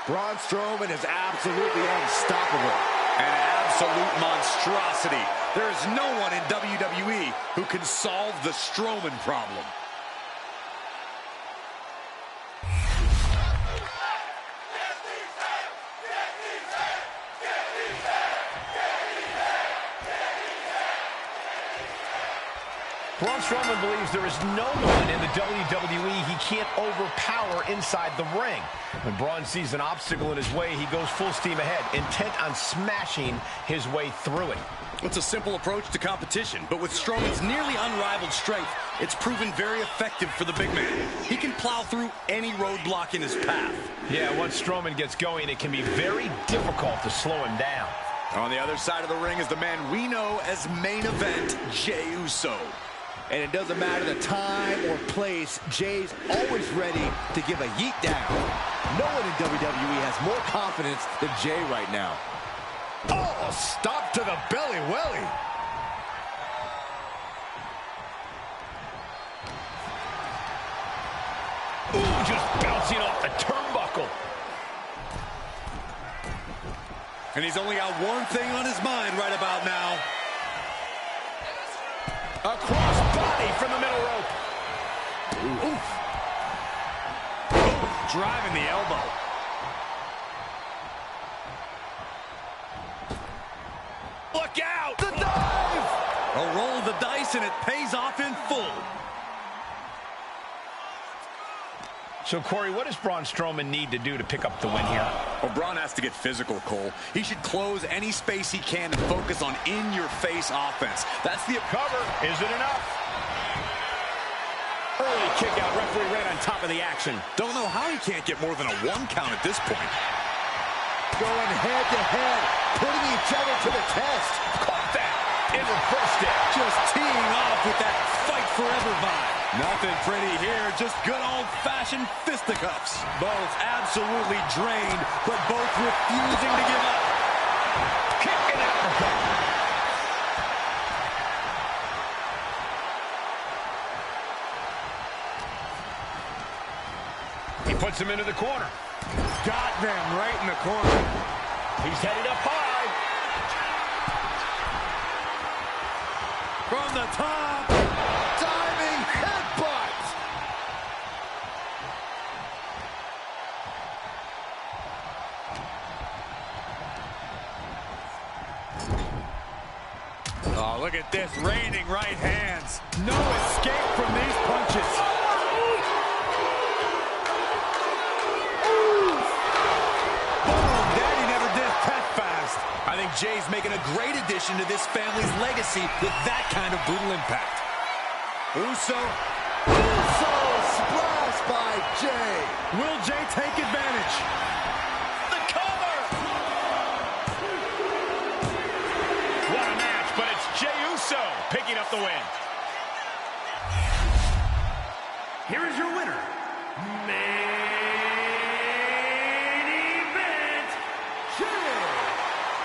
Braun Strowman is absolutely unstoppable. An absolute monstrosity. There is no one in WWE who can solve the Strowman problem. Braun Strowman believes there is no one in the WWE he can't overpower inside the ring. When Braun sees an obstacle in his way, he goes full steam ahead, intent on smashing his way through it. It's a simple approach to competition, but with Strowman's nearly unrivaled strength, it's proven very effective for the big man. He can plow through any roadblock in his path. Yeah, once Strowman gets going, it can be very difficult to slow him down. On the other side of the ring is the man we know as main event, Jey Uso. And it doesn't matter the time or place, Jay's always ready to give a yeet down. No one in WWE has more confidence than Jay right now. Oh, stop to the belly welly. Ooh, just bouncing off the turnbuckle. And he's only got one thing on his mind right about now. A cross body from the middle rope. Oof. Driving the elbow. Look out! The dive! A roll of the dice, and it pays off in full. So, Corey, what does Braun Strowman need to do to pick up the win here? Well, Braun has to get physical, Cole. He should close any space he can and focus on in-your-face offense. That's the cover. Is it enough? Early kick out. Referee right on top of the action. Don't know how he can't get more than a 1 count at this point. Going head-to-head, putting each other to the test. Caught that and reversed it. Just teeing off with that fight forever vibe. Nothing pretty here, just good old-fashioned fisticuffs. Both absolutely drained, but both refusing to give up. Kick and uppercut. He puts him into the corner. Got them right in the corner. He's headed up high. From the top. Diving headbutt. Oh, look at this. Raining right hands. No escape from these punches. I think Jay's making a great addition to this family's legacy with that kind of brutal impact. Uso Splash by Jay. Will Jay take advantage? The cover! What a match, but it's Jey Uso picking up the win. Here is your winner,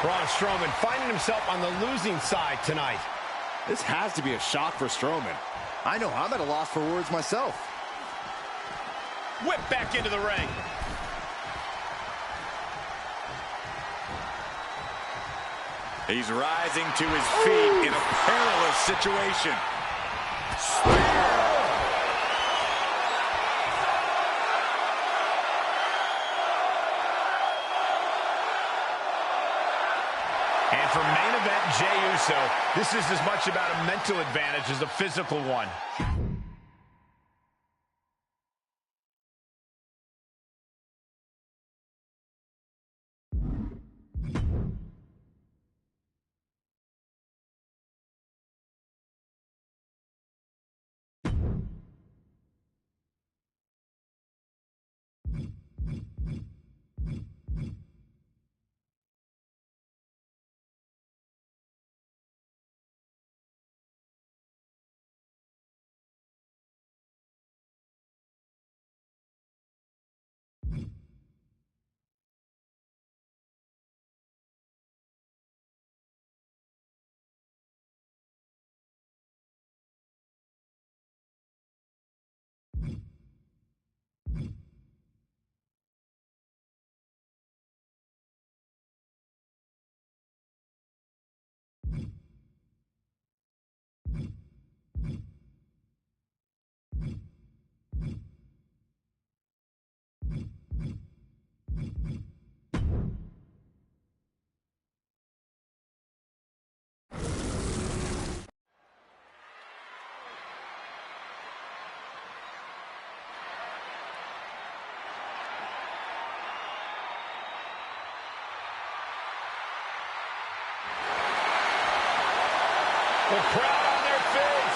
Braun Strowman finding himself on the losing side tonight. This has to be a shock for Strowman. I know I'm at a loss for words myself. Whip back into the ring. He's rising to his feet in a perilous situation. Spear! And for main event Jey Uso, this is as much about a mental advantage as a physical one. The crowd on their feet.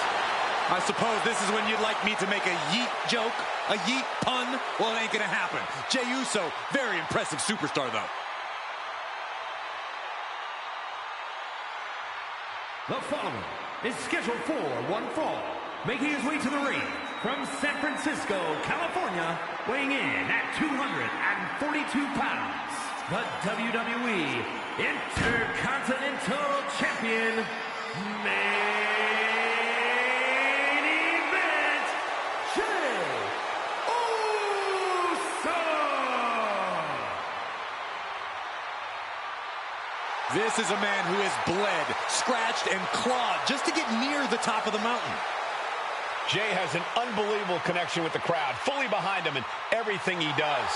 I suppose this is when you'd like me to make a yeet joke, a yeet pun. Well, it ain't gonna happen. Jey Uso, very impressive superstar, though. The following is scheduled for one fall, making his way to the ring from San Francisco, California, weighing in at 242 pounds, the WWE Intercontinental Champion, Main Event, Jey Uso! This is a man who has bled, scratched, and clawed just to get near the top of the mountain. Jey has an unbelievable connection with the crowd, fully behind him in everything he does.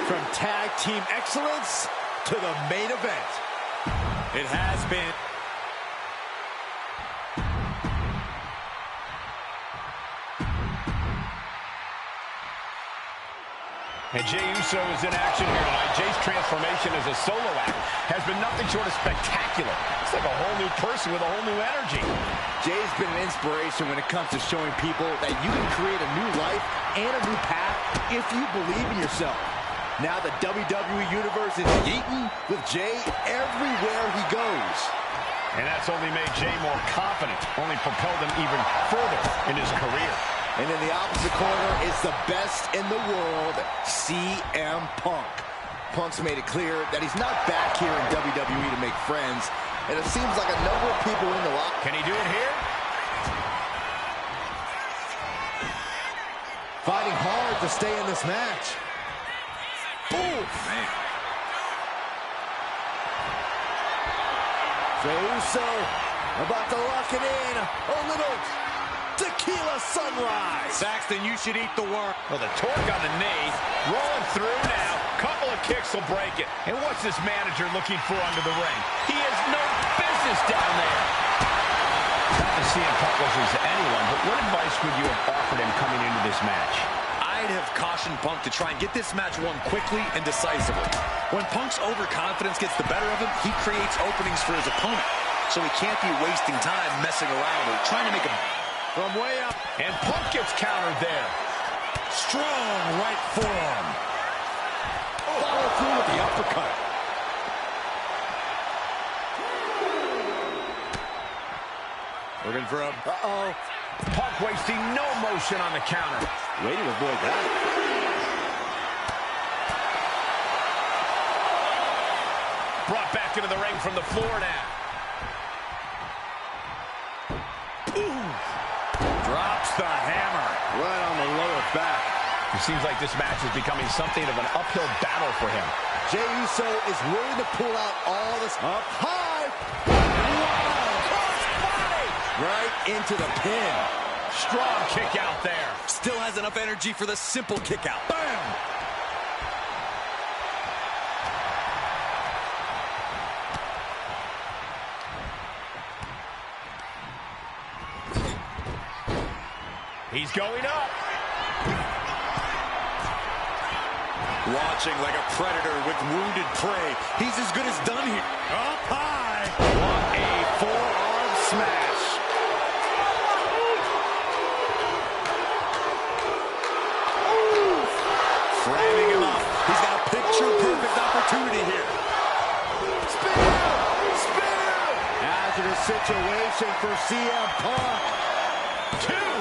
From tag team excellence to the main event. It has been. And Jey Uso is in action here tonight. Jey's transformation as a solo act has been nothing short of spectacular. It's like a whole new person with a whole new energy. Jey's been an inspiration when it comes to showing people that you can create a new life and a new path if you believe in yourself. Now the WWE Universe is eaten with Jey everywhere he goes. And that's only made Jey more confident, only propelled him even further in his career. And in the opposite corner is the best in the world, CM Punk. Punk's made it clear that he's not back here in WWE to make friends, and it seems like a number of people in the locker. Can he do it here? Fighting hard to stay in this match. Oof. Man. Jey Uso about to lock it in. A little tequila sunrise. Saxton, you should eat the worm. Well, the torque on the knee, rolling through now. Couple of kicks will break it. And what's this manager looking for under the ring? He has no business down there. Not to see him Punk loses to anyone, but what advice would you have offered him coming into this match? I'd have cautioned Punk to try and get this match won quickly and decisively. When Punk's overconfidence gets the better of him, he creates openings for his opponent. So he can't be wasting time messing around or trying to make a... From way up. And Punk gets countered there. Strong right forearm. Follow through with the uppercut. Looking for a... Uh-oh. Punk wasting no motion on the counter. Way to avoid that. Brought back into the ring from the floor now. Drops the hammer. Right on the lower back. It seems like this match is becoming something of an uphill battle for him. Jey Uso is willing to pull out all this up high. Wow. Crossbody! Right into the pin. Strong kick out there. Still has enough energy for the simple kick out. Bam! He's going up. Watching like a predator with wounded prey. He's as good as done here. Up high. What a forearm smash. Framing him up. He's got a picture-perfect opportunity here. Spear! Spear! Hazardous situation for CM Punk. Two.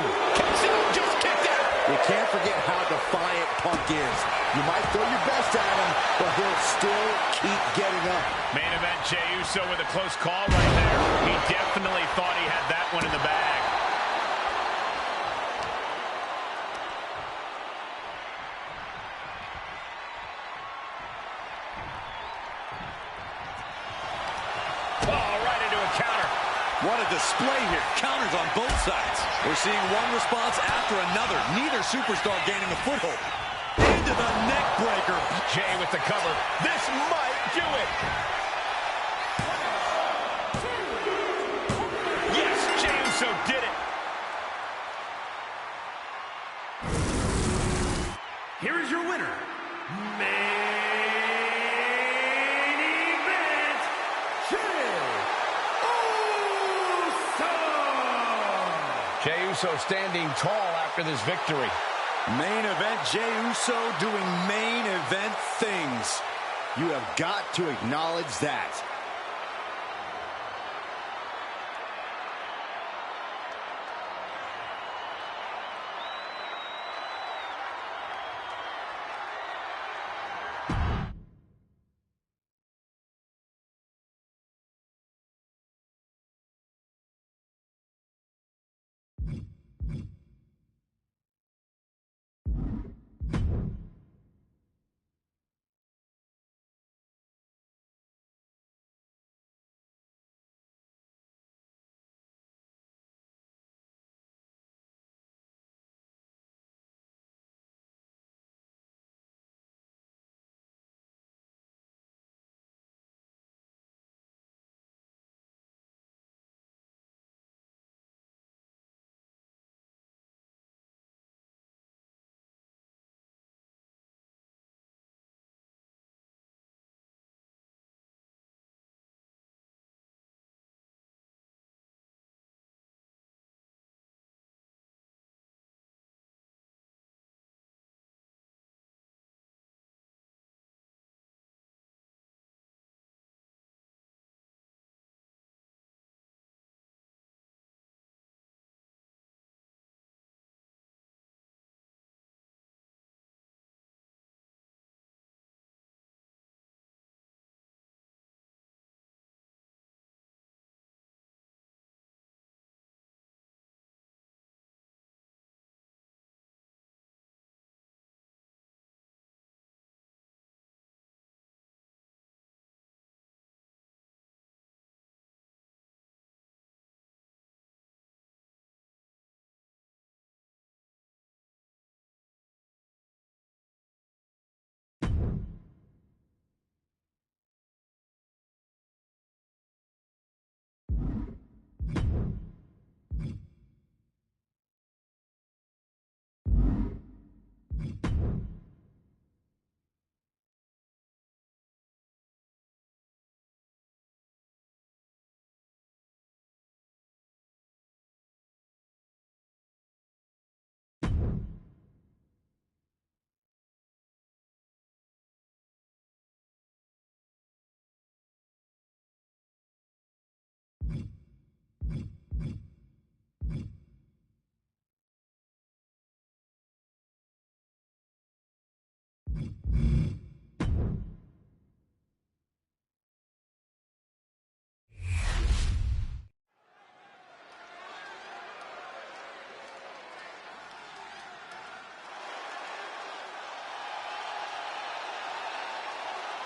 Just kicked out. You can't forget how defiant Punk is. You might throw your best at him, but he'll still keep getting up. Main event, Jey Uso with a close call right there. He definitely thought he had that one in the bag. Oh, right into a counter. What a display here. Counters on both sides. We're seeing one response after another. Neither superstar gaining a foothold. Into the neck breaker. Jey with the cover. This might do it. Yes, Jey Uso did it. Here is your winner, Main Event, Jey Uso! Jey Uso standing tall after this victory. Main event, Jey Uso doing main event things. You have got to acknowledge that.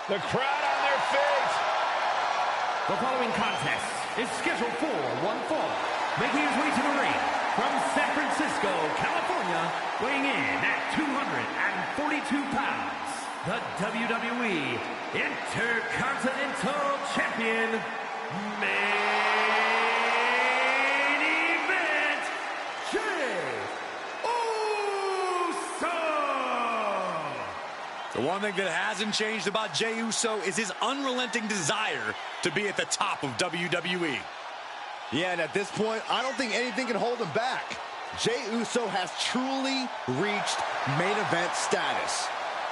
The crowd on their feet. The following contest is scheduled for one fall. Making his way to the ring from San Francisco, California, weighing in at 242 pounds, the WWE Intercontinental Champion, Main Event, Jey Uso! The one thing that hasn't changed about Jey Uso is his unrelenting desire to be at the top of WWE. Yeah, and at this point, I don't think anything can hold him back. Jey Uso has truly reached main event status.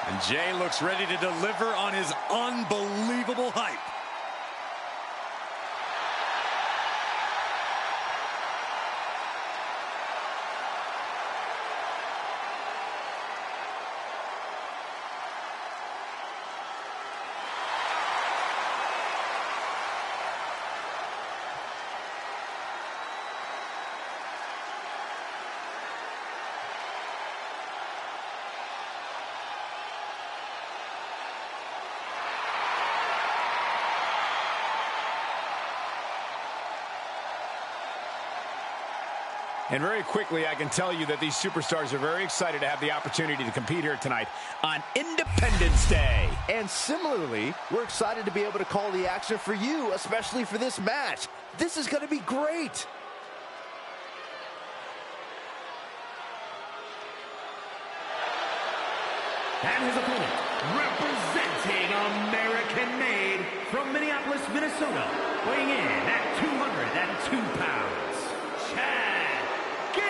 And Jey looks ready to deliver on his unbelievable hype. And very quickly, I can tell you that these superstars are very excited to have the opportunity to compete here tonight on Independence Day. And similarly, we're excited to be able to call the action for you, especially for this match. This is going to be great. And his opponent, representing American-made from Minneapolis, Minnesota, weighing in at 202 pounds, Chad Gable.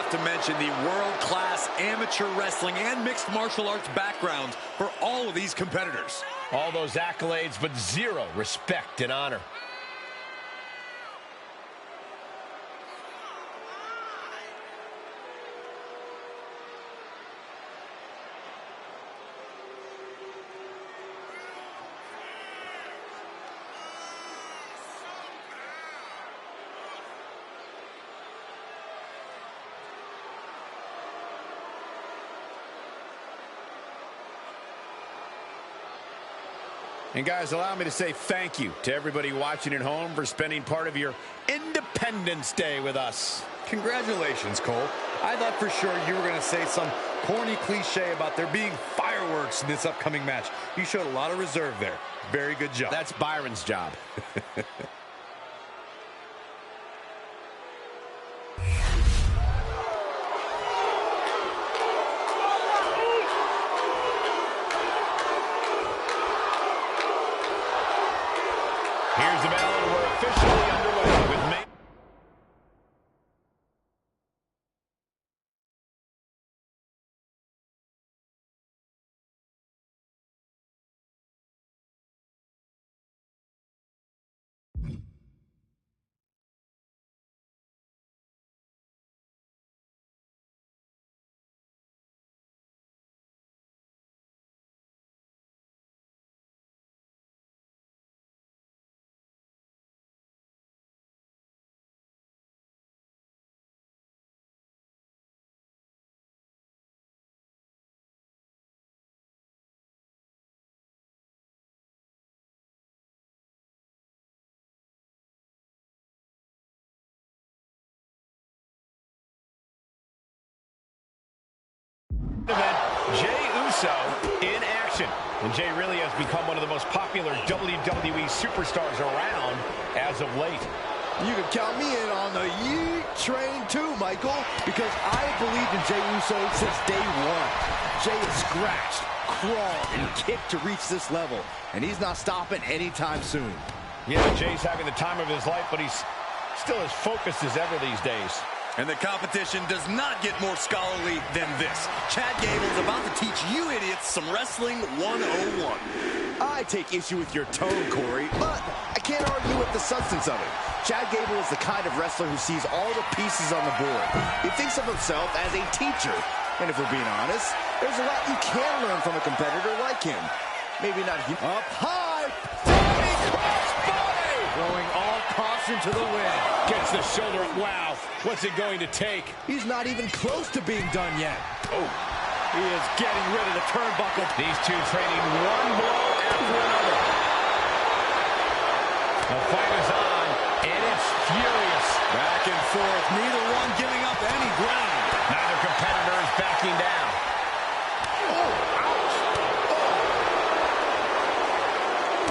have to mention the world-class amateur wrestling and mixed martial arts backgrounds for all of these competitors. All those accolades, but zero respect and honor. And guys, allow me to say thank you to everybody watching at home for spending part of your Independence Day with us. Congratulations, Cole. I thought for sure you were going to say some corny cliche about there being fireworks in this upcoming match. You showed a lot of reserve there. Very good job. That's Byron's job. Here's the bell, and we're officially underway with May. Event, Jey Uso in action. And Jey really has become one of the most popular WWE superstars around as of late. You can count me in on the yeet train too, Michael, because I believed in Jey Uso since day one. Jey has scratched, crawled, and kicked to reach this level, and he's not stopping anytime soon. Yeah, Jey's having the time of his life, but he's still as focused as ever these days. And the competition does not get more scholarly than this. Chad Gable is about to teach you idiots some Wrestling 101. I take issue with your tone, Corey, but I can't argue with the substance of it. Chad Gable is the kind of wrestler who sees all the pieces on the board. He thinks of himself as a teacher. And if we're being honest, there's a lot you can learn from a competitor like him. Maybe not him. Up high, flying crossbody! Throwing all caution to the wind. Gets the shoulder. Wow, what's it going to take? He's not even close to being done yet. Oh, He is getting rid of the turnbuckle. these two trading one blow after another. The fight is on, and it's furious. Back and forth, neither one giving up any ground. Neither competitor is backing down.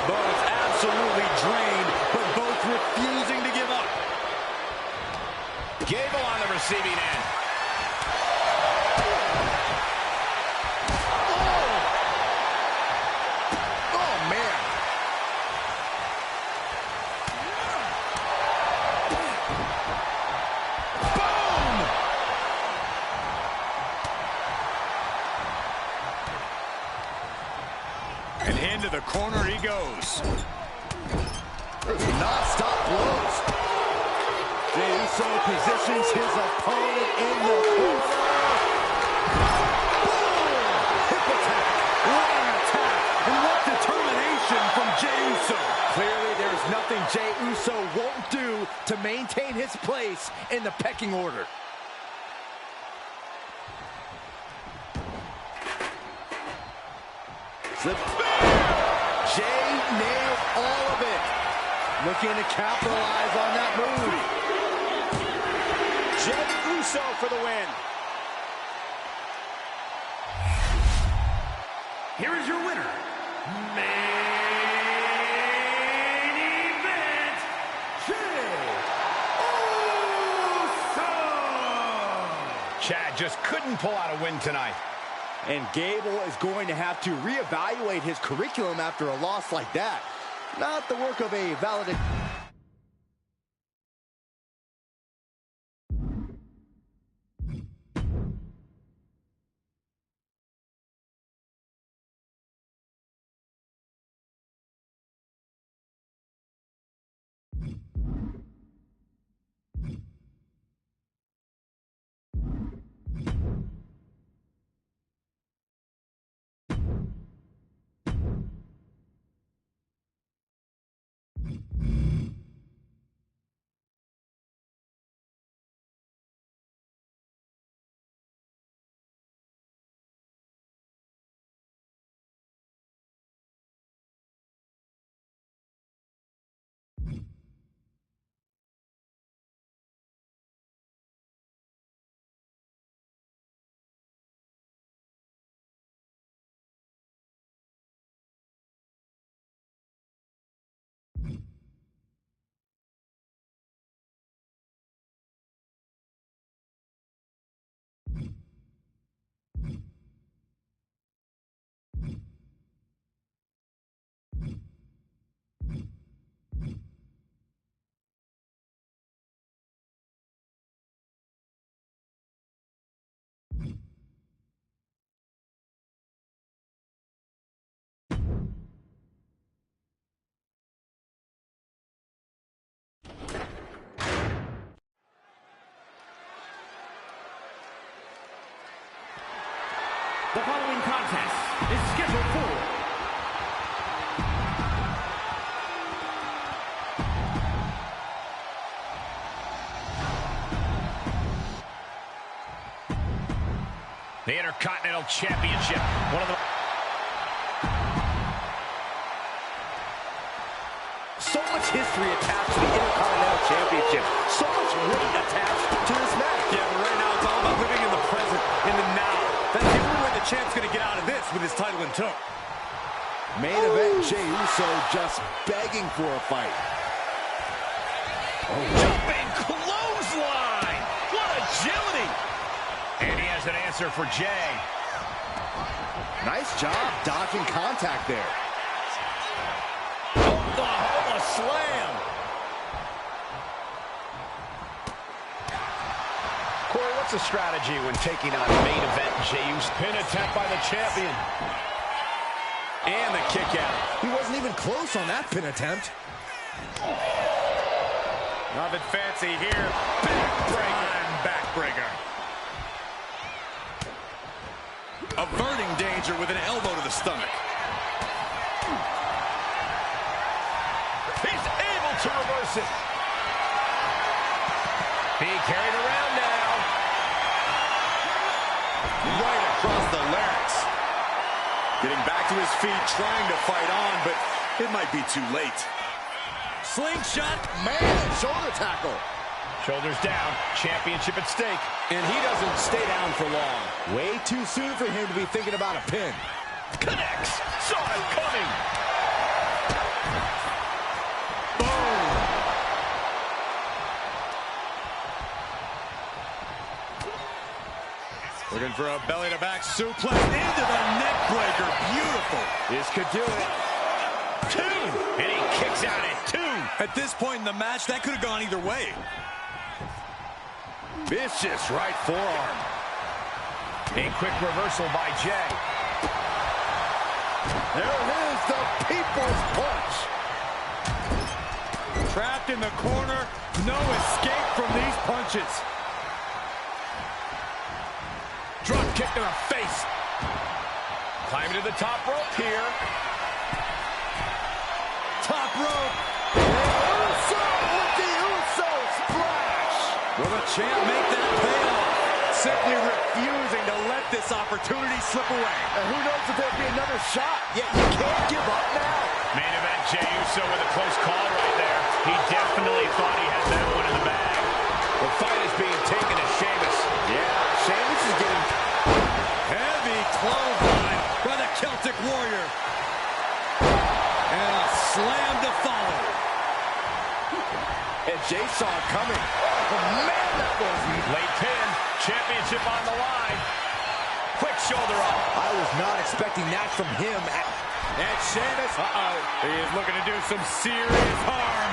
Both absolutely drained, but both refusing to give up. Gable on the receiving end. Oh, man. Boom! And into the corner he goes. Non-stop blows. Jey Uso positions his opponent in the corner. Hip attack, running attack, and what determination from Jey Uso. Clearly, there's nothing Jey Uso won't do to maintain his place in the pecking order. Slip. Jey nailed all of it. Looking to capitalize on that move. Jey Uso for the win. Here is your winner, main event, Jey Uso. Chad just couldn't pull out a win tonight. And Gable is going to have to reevaluate his curriculum after a loss like that. Not the work of a valid... The following contest is scheduled for the Intercontinental Championship. One of the... So much history attached to the Intercontinental Championship. So much weight attached to this match. Yeah, but right now it's all about living in the present, in the now. That's the only way the champ's going to get out of this with his title in tow. Main event, Jey Uso just begging for a fight. Jumping clothesline! What agility! And he has an answer for Jey. Nice job dodging contact there. Oklahoma slam! Corey, what's the strategy when taking on main event Jey Uso? Pin attempt by the champion. And the kick out. He wasn't even close on that pin attempt. Nothing fancy here. Backbreaker. Averting danger with an elbow to the stomach. He's able to reverse it. Being carried around now. Right across the larynx. Getting back to his feet, trying to fight on, but it might be too late. Slingshot. Man, shoulder tackle. Shoulders down, championship at stake. And he doesn't stay down for long. Way too soon for him to be thinking about a pin. Connects. Saw it coming. Looking for a belly-to-back suplex into the neck breaker. Beautiful. This could do it. 2. And he kicks out at 2. At this point in the match, that could have gone either way. Vicious right forearm. A quick reversal by Jey. There it is, the People's Punch. Trapped in the corner. No escape from these punches. Drop kick to the face. Climbing to the top rope here. Top rope. Uso with the Uso splash. Will the champ make that pay off? Simply refusing to let this opportunity slip away. And who knows if there'll be another shot, yet you can't give up now. Main event Jey Uso with a close call right there. He definitely thought he had that one in the bag. The fight is being taken to Sheamus. Yeah, Sheamus is getting heavy clothesline by the Celtic Warrior. And a slam to follow. And Jey saw it coming. Oh, man, that was late pin. Championship on the line. Quick shoulder up. I was not expecting that from him. And Sheamus, he is looking to do some serious harm.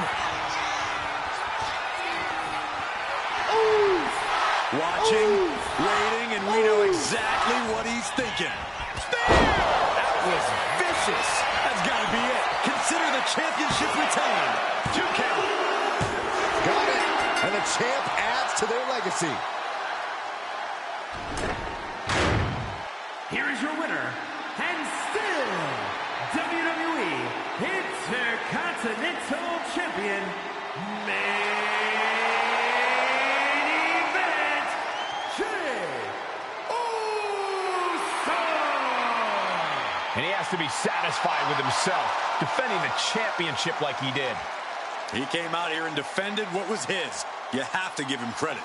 Watching, waiting, and we know exactly what he's thinking. That was vicious. That's got to be it. Consider the championship retained. 2 count. Got it. And the champ adds to their legacy. Here is your winner, and still WWE Intercontinental Champion, Main Event, Jey Uso! And he has to be satisfied with himself, defending the championship like he did. He came out here and defended what was his. You have to give him credit.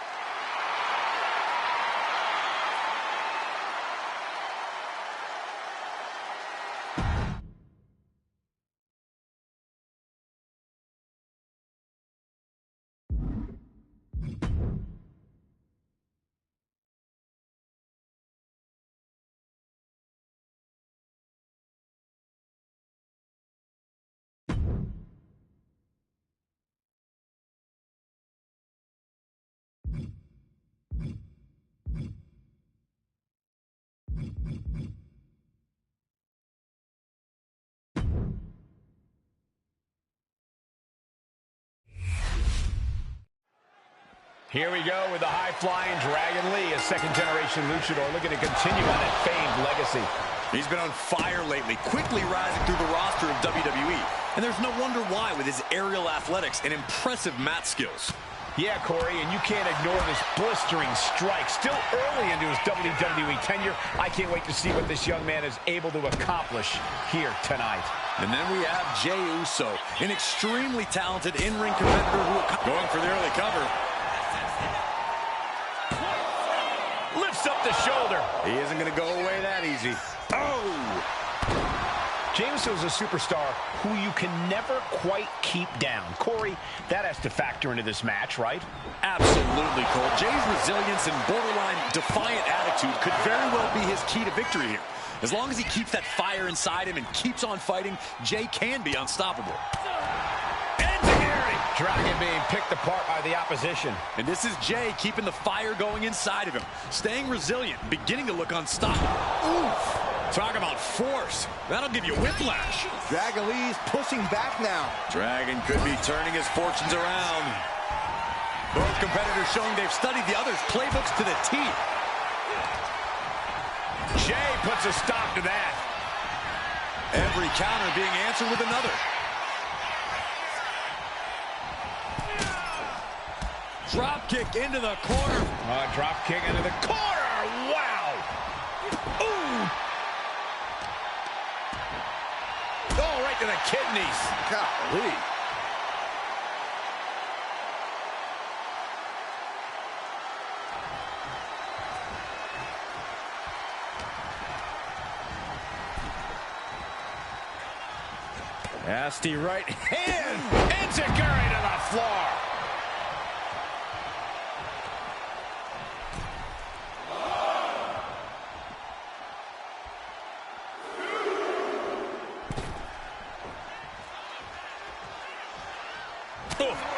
Here we go with the high-flying Dragon Lee, a second-generation luchador looking to continue on that famed legacy. He's been on fire lately, quickly rising through the roster of WWE. And there's no wonder why with his aerial athletics and impressive mat skills. Yeah, Corey, and you can't ignore this blistering strike. Still early into his WWE tenure. I can't wait to see what this young man is able to accomplish here tonight. And then we have Jey Uso, an extremely talented in-ring competitor who going for the early cover. Lifts up the shoulder. He isn't going to go away that easy. Oh! Jey Uso is a superstar who you can never quite keep down. Corey, that has to factor into this match, right? Absolutely, Cole. Jey's resilience and borderline defiant attitude could very well be his key to victory here. As long as he keeps that fire inside him and keeps on fighting, Jey can be unstoppable. Dragon being picked apart by the opposition. And this is Jey keeping the fire going inside of him. Staying resilient, beginning to look unstoppable. Oof! Talk about force. That'll give you whiplash. Dragon Lee's pushing back now. Dragon could be turning his fortunes around. Both competitors showing they've studied the other's playbooks to the T. Jey puts a stop to that. Every counter being answered with another. Drop kick into the corner. Drop kick into the corner. Wow. Ooh. Oh, right to the kidneys. Golly. Nasty right hand. Enziguri to the floor.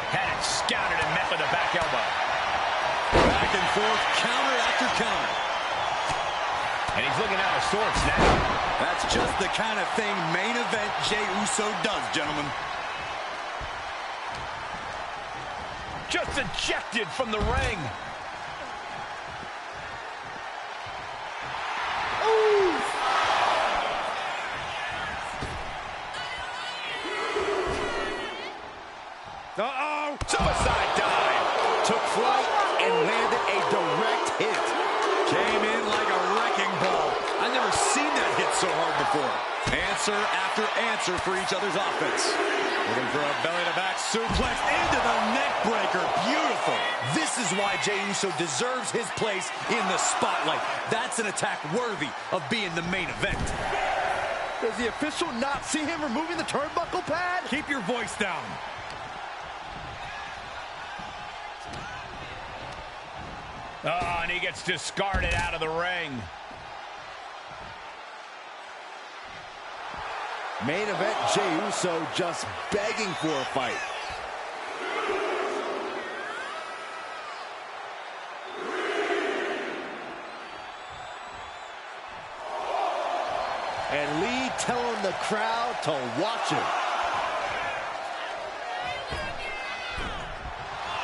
Had it scouted and met with a back elbow. Back and forth, counter after counter. And he's looking out of sorts now. That's just the kind of thing main event Jey Uso does, gentlemen. Just ejected from the ring. Uh-oh! Suicide dive. Took flight and landed a direct hit. Came in like a wrecking ball. I've never seen that hit so hard before. Answer after answer for each other's offense. Looking for a belly-to-back suplex into the neck breaker. Beautiful. This is why Jey Uso deserves his place in the spotlight. That's an attack worthy of being the main event. Does the official not see him removing the turnbuckle pad? Keep your voice down. Oh, and he gets discarded out of the ring. Main event Jey Uso just begging for a fight. And Lee telling the crowd to watch him.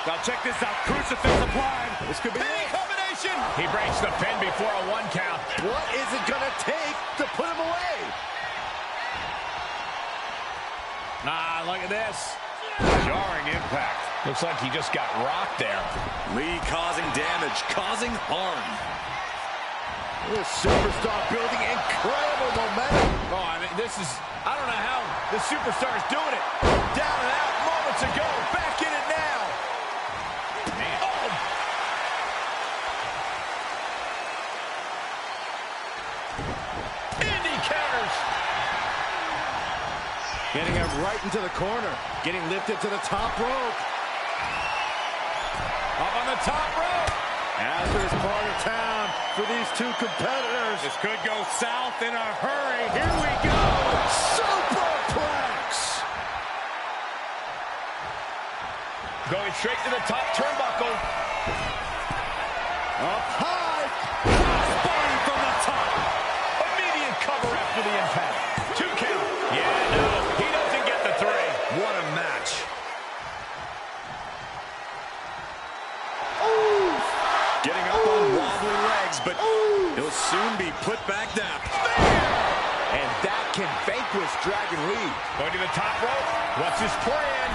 Now check this out. Crucifix applied. This could be Pinning it. combination. He breaks the pin before a 1 count. What is it gonna take to put him away? Look at this. Jarring impact. Looks like he just got rocked there. Lee causing damage, causing harm. This superstar building incredible momentum. Oh, I mean, I don't know how the superstar's doing it. Down and out moments ago. Back in it now. Man. Oh. Indy counters. Getting him right into the corner. Getting lifted to the top rope. Up on the top rope. Hazardous part of town for these two competitors. This could go south in a hurry. Here we go. Superplex. Going straight to the top turnbuckle. Up high. Crossbody from the top. Immediate cover after the impact. 2 count. Yeah, no, he doesn't get the 3. What a match. but he'll soon be put back down. And that can vanquish Dragon Lee. Going to the top rope. What's his plan?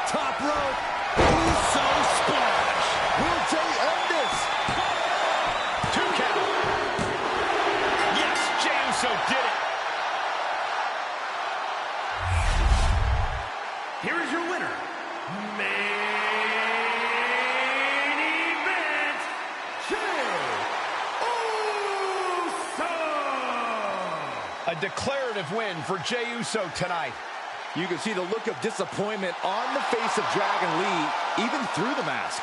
Top rope. Uso splash. Will Jey end this? 2 count. Yes, Jey Uso did it. Here is your winner, main event, Jey Uso. A declarative win for Jey Uso tonight. You can see the look of disappointment on the face of Dragon Lee, even through the mask.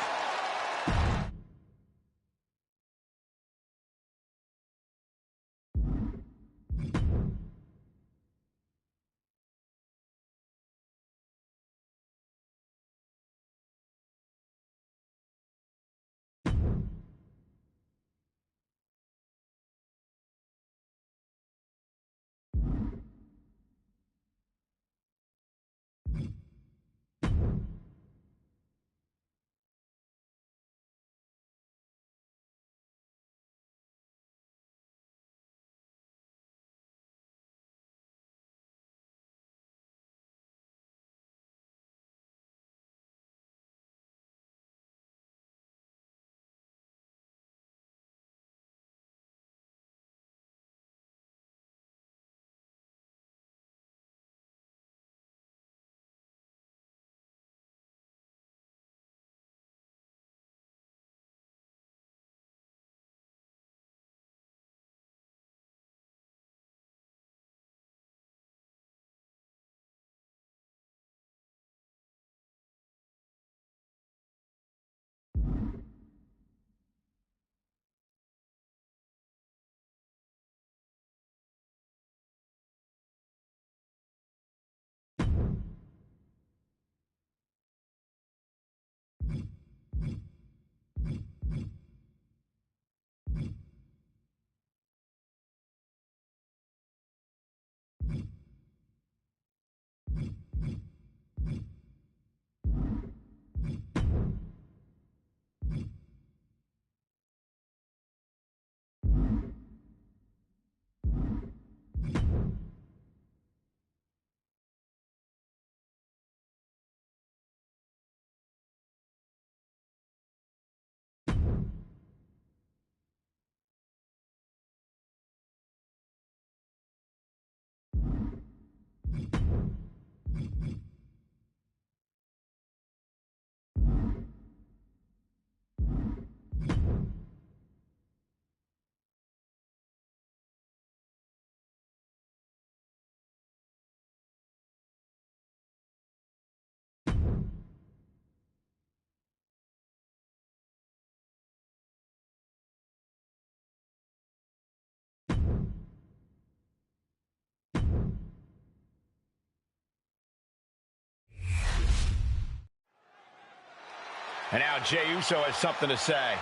And now Jey Uso has something to say.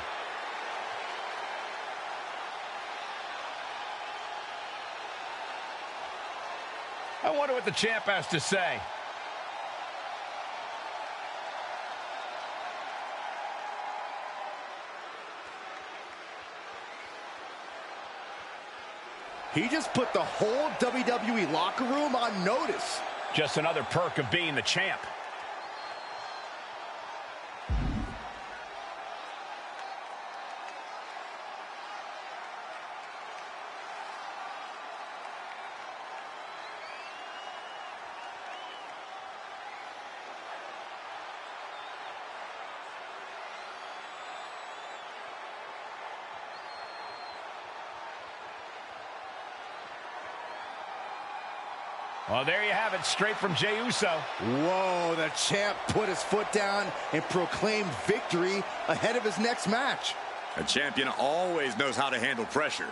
I wonder what the champ has to say. He just put the whole WWE locker room on notice. Just another perk of being the champ. Well, there you have it, straight from Jey Uso. Whoa, the champ put his foot down and proclaimed victory ahead of his next match. A champion always knows how to handle pressure.